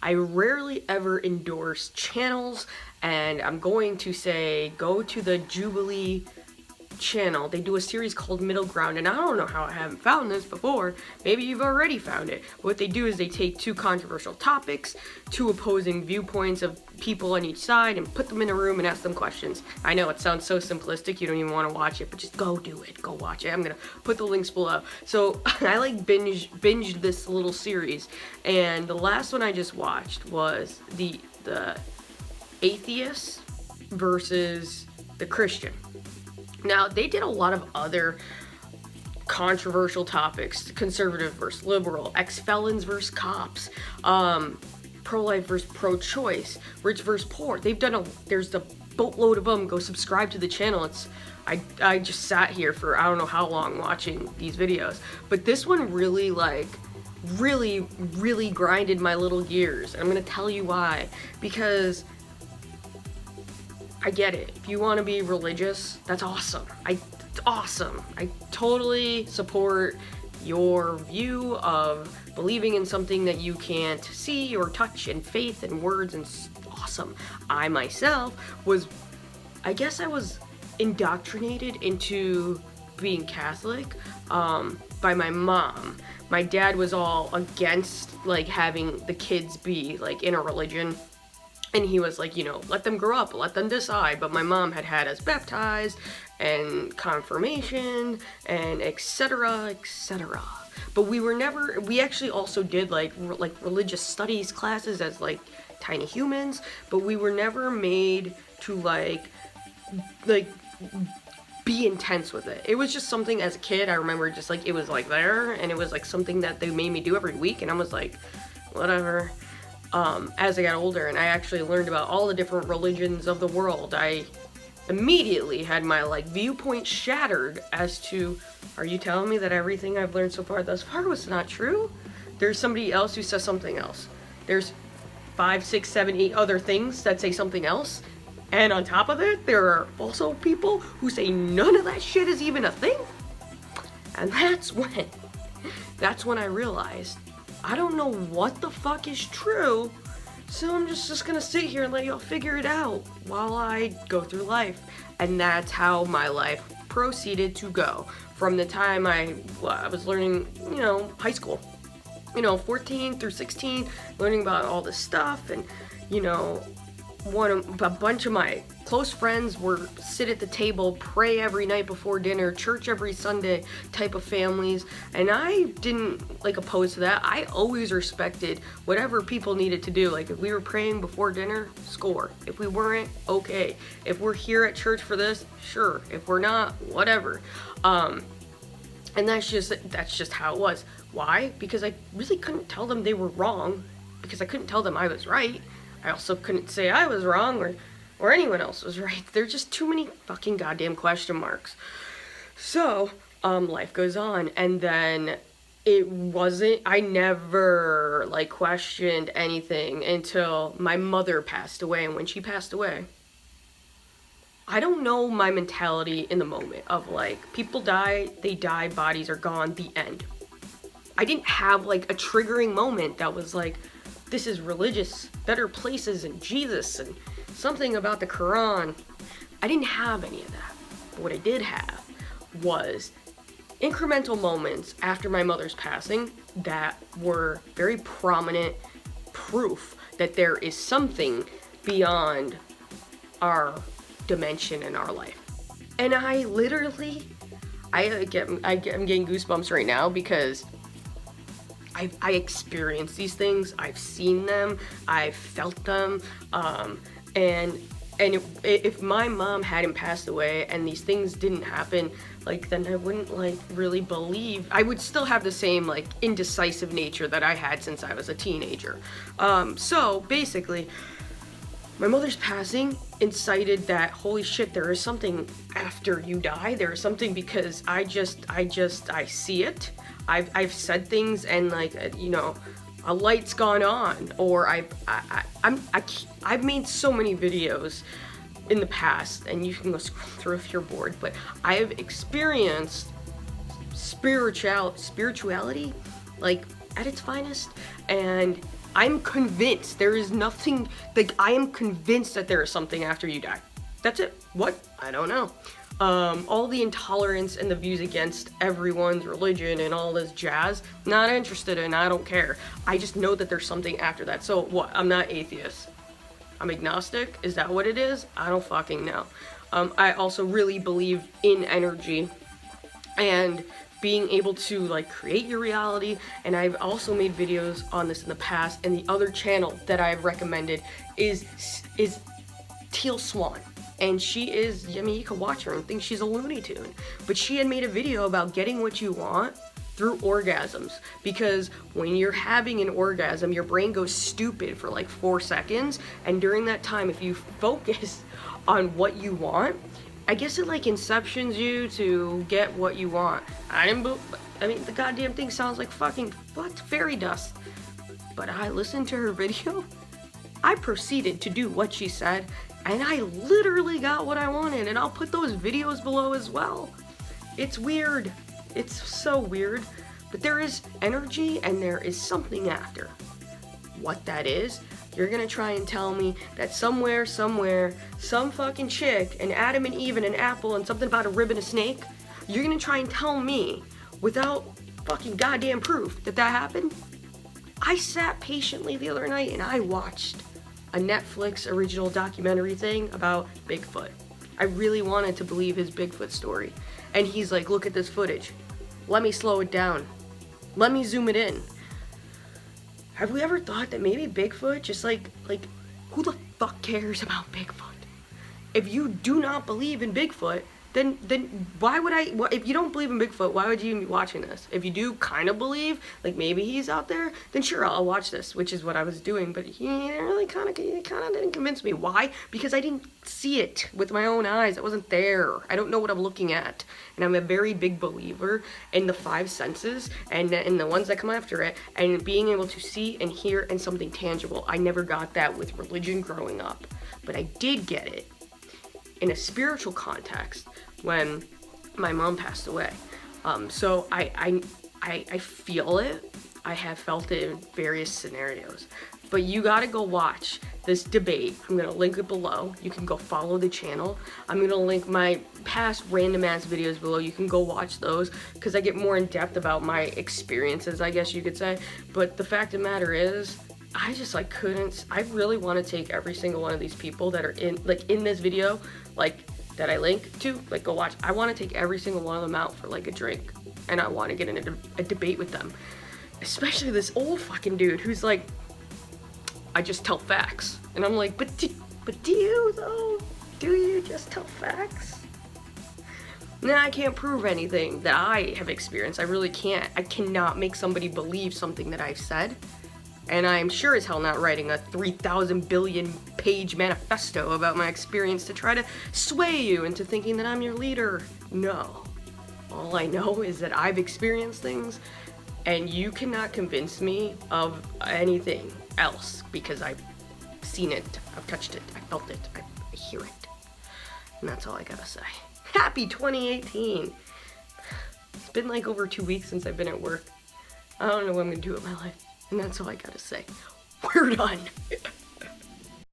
I rarely ever endorse channels, and I'm going to say go to the Jubilee channel. They do a series called Middle Ground, and I don't know how I haven't found this before. Maybe you've already found it. What they do is they take two controversial topics, two opposing viewpoints of people on each side, and put them in a room and ask them questions. I know it sounds so simplistic, you don't even want to watch it, but just go do it. Go watch it. I'm gonna put the links below. So I like binged this little series, and the last one I just watched was the atheist versus the Christian. Now, they did a lot of other controversial topics: conservative versus liberal, ex-felons versus cops, pro-life versus pro-choice, rich versus poor. There's a boatload of them. Go subscribe to the channel. I just sat here for I don't know how long watching these videos, but this one really really grinded my little gears. I'm gonna tell you why. Because I get it. If you want to be religious, that's awesome. It's awesome. I totally support your view of believing in something that you can't see or touch, and faith and words, and awesome. I myself I guess I was indoctrinated into being Catholic by my mom. My dad was all against like having the kids be like in a religion. And he was like, let them grow up, let them decide. But my mom had us baptized and confirmation and etc., etc. But we actually also did like religious studies classes as like tiny humans. But we were never made to like be intense with it. It was just something as a kid, I remember just like, it was like there. And it was like something that they made me do every week. And I was like, whatever. As I got older and I actually learned about all the different religions of the world, I immediately had my like viewpoint shattered as to, are you telling me that everything I've learned so far thus far was not true? There's somebody else who says something else. There's 5, 6, 7, 8 other things that say something else. And on top of it, there are also people who say none of that shit is even a thing. And that's when I realized I don't know what the fuck is true, so I'm just gonna sit here and let y'all figure it out while I go through life. And that's how my life proceeded to go. From the time I was learning, high school, 14 through 16, learning about all this stuff, and, a bunch of my close friends were sit at the table, pray every night before dinner, church every Sunday type of families, and I didn't oppose to that. I always respected whatever people needed to do. Like if we were praying before dinner, score. If we weren't, okay. If we're here at church for this, sure. If we're not, whatever. And that's just how it was. Why? Because I really couldn't tell them they were wrong, because I couldn't tell them I was right. I also couldn't say I was wrong or anyone else was right. There's just too many fucking goddamn question marks. So, life goes on, and then I never questioned anything until my mother passed away. And when she passed away, I don't know my mentality in the moment of people die, they die, bodies are gone, the end. I didn't have a triggering moment that was this is religious, better places, and Jesus, and something about the Quran. I didn't have any of that. But what I did have was incremental moments after my mother's passing that were very prominent proof that there is something beyond our dimension in our life. And I literally, I'm getting goosebumps right now because I experienced these things. I've seen them. I've felt them. And if my mom hadn't passed away and these things didn't happen, then I wouldn't really believe. I would still have the same indecisive nature that I had since I was a teenager. So basically, my mother's passing incited that, holy shit, there is something after you die. There is something, because I see it. I've said things and a light's gone on, or I've made so many videos in the past, and you can go scroll through if you're bored, but I have experienced spirituality at its finest, and I'm convinced there is nothing, like, I am convinced that there is something after you die. That's it. What? I don't know. All the intolerance and the views against everyone's religion and all this jazz, not interested in, I don't care. I just know that there's something after that. So what? I'm not atheist. I'm agnostic. Is that what it is? I don't fucking know. I also really believe in energy and being able to like create your reality, and I've also made videos on this in the past, and the other channel that I've recommended is Teal Swan. And she is, I mean, you can watch her and think she's a Looney Tune, but she had made a video about getting what you want through orgasms, because when you're having an orgasm, your brain goes stupid for like 4 seconds, and during that time, if you focus on what you want, I guess it like inceptions you to get what you want. I mean, the goddamn thing sounds like fucking, what, fairy dust. But I listened to her video, I proceeded to do what she said, and I literally got what I wanted, and I'll put those videos below as well. It's weird. It's so weird. But there is energy, and there is something after. What that is, you're gonna try and tell me that somewhere, some fucking chick, and Adam and Eve and an apple and something about a rib and a snake, you're gonna try and tell me without fucking goddamn proof that that happened? I sat patiently the other night and I watched a Netflix original documentary thing about Bigfoot. I really wanted to believe his Bigfoot story. And he's like, look at this footage. Let me slow it down. Let me zoom it in. Have we ever thought that maybe Bigfoot just like who the fuck cares about Bigfoot? If you do not believe in Bigfoot, then why would if you don't believe in Bigfoot, why would you even be watching this? If you do kind of believe, like maybe he's out there, then sure, I'll watch this, which is what I was doing, but he really kind of didn't convince me. Why? Because I didn't see it with my own eyes. I wasn't there. I don't know what I'm looking at. And I'm a very big believer in the 5 senses and the ones that come after it, and being able to see and hear and something tangible. I never got that with religion growing up, but I did get it in a spiritual context when my mom passed away. So I feel it. I have felt it in various scenarios. But you gotta go watch this debate. I'm gonna link it below. You can go follow the channel. I'm gonna link my past random ass videos below. You can go watch those because I get more in depth about my experiences, I guess you could say. But the fact of the matter is, I just like couldn't. I really want to take every single one of these people that are in this video, like that I link to, like go watch. I want to take every single one of them out for like a drink, and I want to get in a debate with them. Especially this old fucking dude who's like, I just tell facts, and I'm like, but do you though? Do you just tell facts? Nah, I can't prove anything that I have experienced. I really can't. I cannot make somebody believe something that I've said. And I'm sure as hell not writing a 3,000 billion page manifesto about my experience to try to sway you into thinking that I'm your leader. No. All I know is that I've experienced things, and you cannot convince me of anything else because I've seen it, I've touched it, I felt it, I hear it. And that's all I gotta say. Happy 2018! It's been like over 2 weeks since I've been at work. I don't know what I'm gonna do with my life. And that's all I gotta say. We're done.